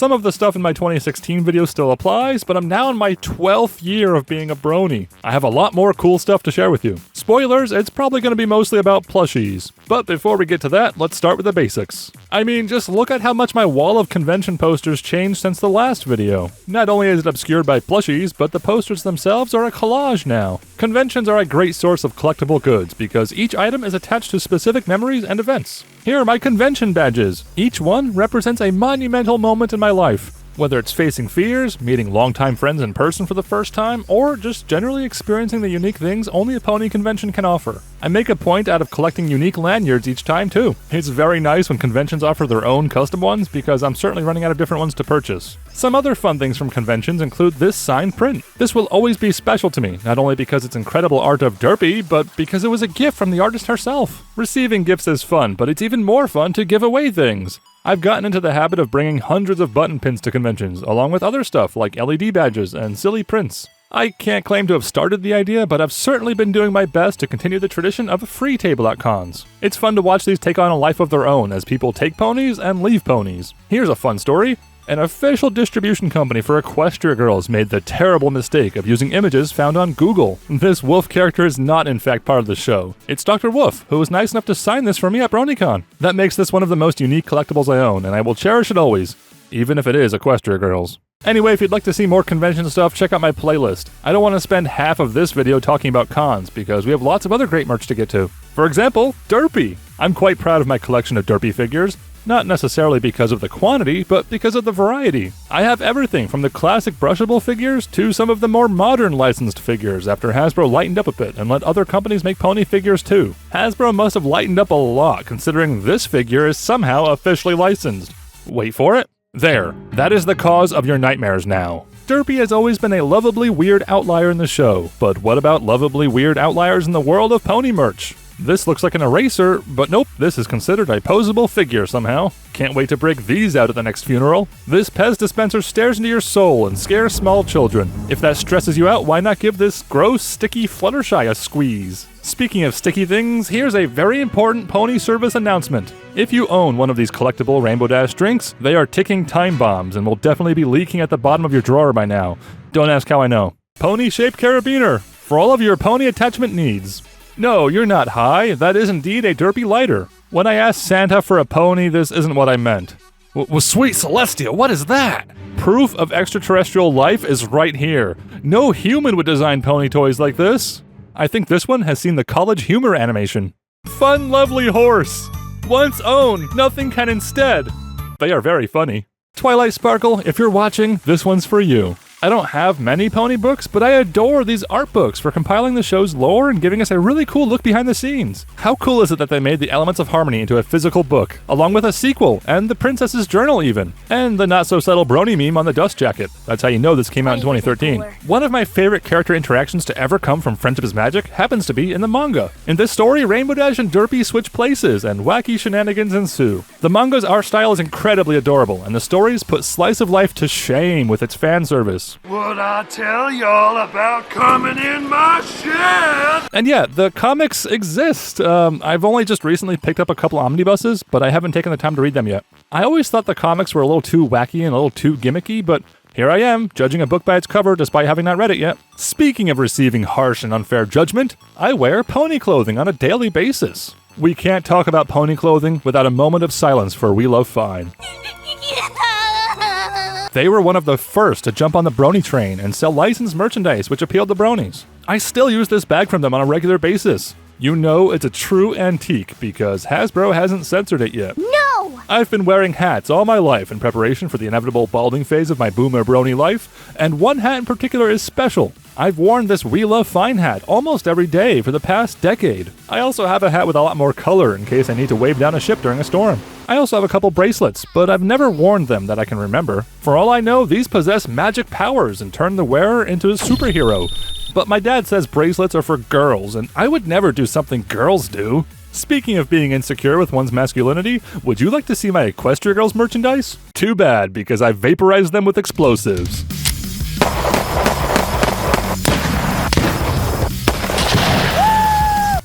Some of the stuff in my 2016 video still applies, but I'm now in my 12th year of being a brony. I have a lot more cool stuff to share with you. Spoilers, it's probably going to be mostly about plushies. But before we get to that, let's start with the basics. I mean, just look at how much my wall of convention posters changed since the last video. Not only is it obscured by plushies, but the posters themselves are a collage now. Conventions are a great source of collectible goods because each item is attached to specific memories and events. Here are my convention badges. Each one represents a monumental moment in my life. Whether it's facing fears, meeting longtime friends in person for the first time, or just generally experiencing the unique things only a pony convention can offer. I make a point out of collecting unique lanyards each time too. It's very nice when conventions offer their own custom ones because I'm certainly running out of different ones to purchase. Some other fun things from conventions include this signed print. This will always be special to me, not only because it's incredible art of DERPY, but because it was a gift from the artist herself. Receiving gifts is fun, but it's even more fun to give away things. I've gotten into the habit of bringing hundreds of button pins to conventions, along with other stuff like LED badges and silly prints. I can't claim to have started the idea, but I've certainly been doing my best to continue the tradition of a free table at cons. It's fun to watch these take on a life of their own as people take ponies and leave ponies. Here's a fun story. An official distribution company for Equestria Girls made the terrible mistake of using images found on Google. This wolf character is not in fact part of the show. It's Dr. Wolf, who was nice enough to sign this for me at BronyCon. That makes this one of the most unique collectibles I own, and I will cherish it always, even if it is Equestria Girls. Anyway, if you'd like to see more convention stuff, check out my playlist. I don't want to spend half of this video talking about cons, because we have lots of other great merch to get to. For example, DERPY. I'm quite proud of my collection of DERPY figures. Not necessarily because of the quantity, but because of the variety. I have everything from the classic brushable figures to some of the more modern licensed figures after Hasbro lightened up a bit and let other companies make pony figures too. Hasbro must have lightened up a lot considering this figure is somehow officially licensed. Wait for it. There. That is the cause of your nightmares now. DERPY has always been a lovably weird outlier in the show, but what about lovably weird outliers in the world of pony merch? This looks like an eraser, but nope, this is considered a posable figure somehow. Can't wait to break these out at the next funeral. This Pez dispenser stares into your soul and scares small children. If that stresses you out, why not give this gross, sticky Fluttershy a squeeze? Speaking of sticky things, here's a very important pony service announcement. If you own one of these collectible Rainbow Dash drinks, they are ticking time bombs and will definitely be leaking at the bottom of your drawer by now. Don't ask how I know. Pony-shaped carabiner, for all of your pony attachment needs. No, you're not high. That is indeed a DERPY lighter. When I asked Santa for a pony, this isn't what I meant. Well, sweet Celestia, what is that? Proof of extraterrestrial life is right here. No human would design pony toys like this. I think this one has seen the college humor animation. Fun, lovely horse. Once owned, nothing can instead. They are very funny. Twilight Sparkle, if you're watching, this one's for you. I don't have many pony books, but I adore these art books for compiling the show's lore and giving us a really cool look behind the scenes. How cool is it that they made the Elements of Harmony into a physical book, along with a sequel, and the Princess's Journal even, and the not-so-subtle brony meme on the dust jacket. That's how you know this came out in 2013. One of my favorite character interactions to ever come from Friendship is Magic happens to be in the manga. In this story, Rainbow Dash and DERPY switch places, and wacky shenanigans ensue. The manga's art style is incredibly adorable, and the stories put slice of life to shame with its fan service. Would I tell y'all about coming in my shed? And yeah, the comics exist. I've only just recently picked up a couple omnibuses, but I haven't taken the time to read them yet. I always thought the comics were a little too wacky and a little too gimmicky, but here I am, judging a book by its cover despite having not read it yet. Speaking of receiving harsh and unfair judgment, I wear pony clothing on a daily basis. We can't talk about pony clothing without a moment of silence for We Love Fine. They were one of the first to jump on the brony train and sell licensed merchandise which appealed to bronies. I still use this bag from them on a regular basis. You know it's a true antique because Hasbro hasn't censored it yet. No! I've been wearing hats all my life in preparation for the inevitable balding phase of my boomer brony life, and one hat in particular is special. I've worn this We Love Fine hat almost every day for the past decade. I also have a hat with a lot more color in case I need to wave down a ship during a storm. I also have a couple bracelets, but I've never worn them that I can remember. For all I know, these possess magic powers and turn the wearer into a superhero. But my dad says bracelets are for girls, and I would never do something girls do. Speaking of being insecure with one's masculinity, would you like to see my Equestria Girls merchandise? Too bad, because I vaporized them with explosives.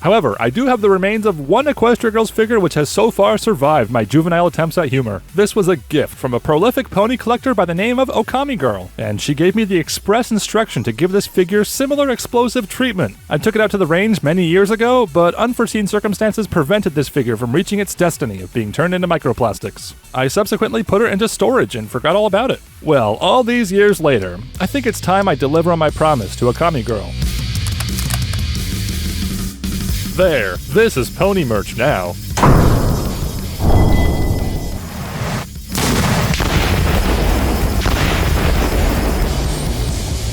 However, I do have the remains of one Equestria Girls figure which has so far survived my juvenile attempts at humor. This was a gift from a prolific pony collector by the name of Okami Girl, and she gave me the express instruction to give this figure similar explosive treatment. I took it out to the range many years ago, but unforeseen circumstances prevented this figure from reaching its destiny of being turned into microplastics. I subsequently put her into storage and forgot all about it. Well, all these years later, I think it's time I deliver on my promise to Okami Girl. There, this is pony merch now.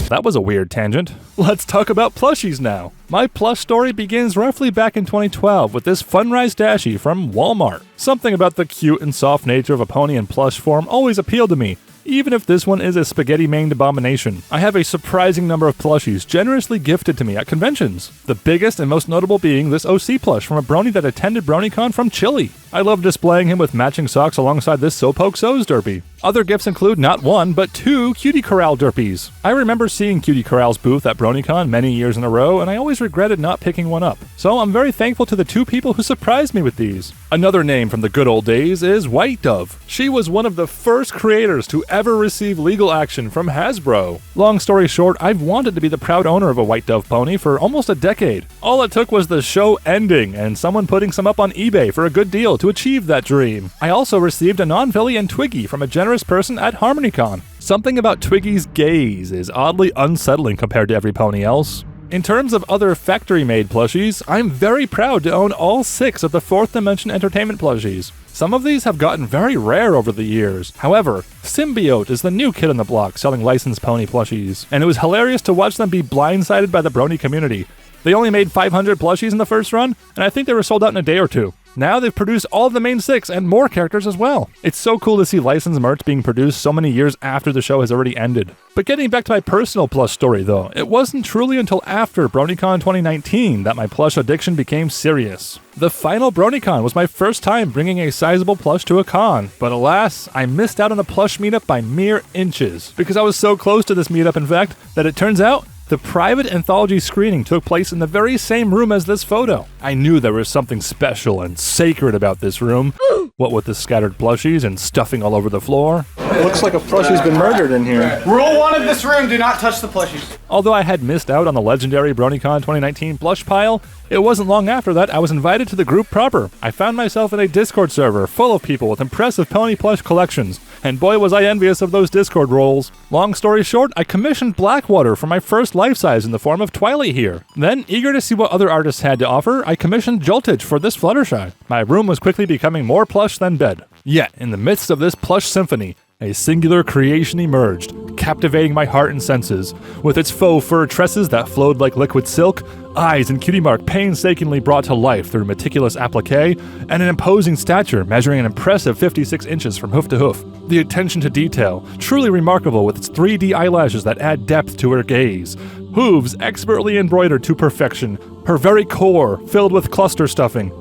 That was a weird tangent. Let's talk about plushies now. My plush story begins roughly back in 2012 with this Funrise Dashie from Walmart. Something about the cute and soft nature of a pony in plush form always appealed to me, even if this one is a spaghetti-maned abomination. I have a surprising number of plushies generously gifted to me at conventions, the biggest and most notable being this OC plush from a brony that attended BronyCon from Chile. I love displaying him with matching socks alongside this Soappoke So's derpy. Other gifts include not one, but two Cutie Corral derpies. I remember seeing Cutie Corral's booth at BronyCon many years in a row, and I always regretted not picking one up. So I'm very thankful to the two people who surprised me with these. Another name from the good old days is White Dove. She was one of the first creators to ever receive legal action from Hasbro. Long story short, I've wanted to be the proud owner of a White Dove pony for almost a decade. All it took was the show ending and someone putting some up on eBay for a good deal to achieve that dream. I also received a non-Philly and Twiggy from a generous person at HarmonyCon. Something about Twiggy's gaze is oddly unsettling compared to every pony else. In terms of other factory-made plushies, I'm very proud to own all 6 of the 4th Dimension Entertainment plushies. Some of these have gotten very rare over the years. However, Symbiote is the new kid on the block selling licensed pony plushies, and it was hilarious to watch them be blindsided by the brony community. They only made 500 plushies in the first run, and I think they were sold out in a day or two. Now they've produced all of the main 6 and more characters as well. It's so cool to see licensed merch being produced so many years after the show has already ended. But getting back to my personal plush story though, it wasn't truly until after BronyCon 2019 that my plush addiction became serious. The final BronyCon was my first time bringing a sizable plush to a con, but alas, I missed out on the plush meetup by mere inches, because I was so close to this meetup in fact, that it turns out the private anthology screening took place in the very same room as this photo. I knew there was something special and sacred about this room. What with the scattered plushies and stuffing all over the floor. It looks like a plushie's been murdered in here. Rule 1 of this room, do not touch the plushies. Although I had missed out on the legendary BronyCon 2019 plush pile, it wasn't long after that I was invited to the group proper. I found myself in a Discord server full of people with impressive pony plush collections, and boy was I envious of those Discord roles. Long story short, I commissioned Blackwater for my first life-size in the form of Twilight here. Then, eager to see what other artists had to offer, I commissioned Joltage for this Fluttershy. My room was quickly becoming more plush than bed. Yet, in the midst of this plush symphony, a singular creation emerged, captivating my heart and senses. With its faux fur tresses that flowed like liquid silk, eyes and cutie mark painstakingly brought to life through meticulous applique, and an imposing stature measuring an impressive 56 inches from hoof to hoof. The attention to detail, truly remarkable with its 3D eyelashes that add depth to her gaze. Hooves expertly embroidered to perfection, her very core filled with cluster stuffing.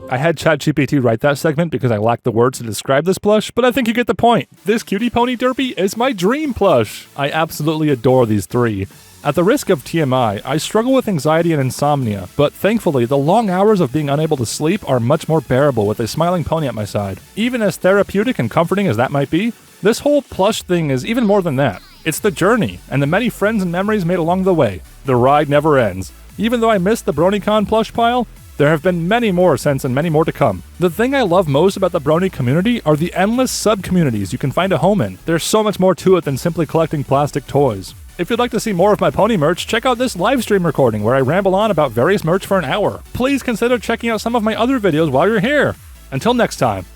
I had ChatGPT write that segment because I lacked the words to describe this plush, but I think you get the point. This cutie pony derpy is my dream plush. I absolutely adore these 3. At the risk of TMI, I struggle with anxiety and insomnia, but thankfully the long hours of being unable to sleep are much more bearable with a smiling pony at my side. Even as therapeutic and comforting as that might be, this whole plush thing is even more than that. It's the journey, and the many friends and memories made along the way. The ride never ends. Even though I missed the BronyCon plush pile, there have been many more since and many more to come. The thing I love most about the brony community are the endless sub-communities you can find a home in. There's so much more to it than simply collecting plastic toys. If you'd like to see more of my pony merch, check out this live stream recording where I ramble on about various merch for an hour. Please consider checking out some of my other videos while you're here. Until next time.